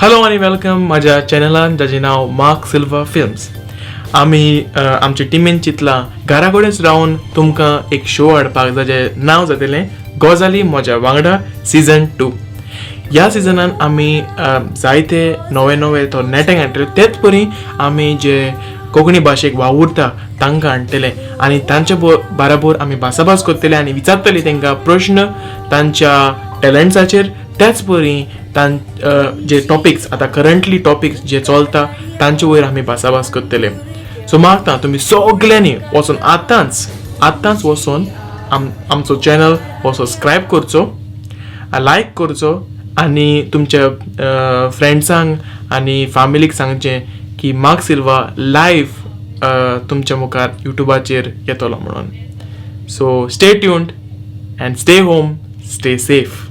Hello आणि welcome माझ्या चॅनलान जाचें नाव मार्क सिल्वा फिल्म्स. आमी आमच्या टिमीन चिंतलां घरा कडेच रावन तुमकां एक शो हाडपाक जाचें नांव जातलें गजाली म्हज्या वांगडा सीझन 2. ह्या सिजनान आमी जायते नवे तो नेटाक हाडटले. तेच परी आमी जे कोंकणी भाशेक वावुरता तांकां हाडटले आनी तांच्या बरोबर आमी भासाभास करतले आनी विचारतले तांकां प्रश्न तांच्या टॅलंट्साचेर. त्याच परी जे टॉपिक्स आतां करंटली टॉपिक्स जे चलता तांचे वयर आमी भासाभास करतले. सो मागता तुमी सगल्यांनी वचून आतांच वचून आमचो चॅनल हो सबस्क्रायब करचो, लायक करचो आनी तुमच्या फ्रेंड्सांक आनी फॅमिलीक सांगचें की मार्क सिल्वा लायव्ह तुमच्या मुखार युट्यूबाचेर येतलो म्हणून. So stay tuned and stay home, stay safe.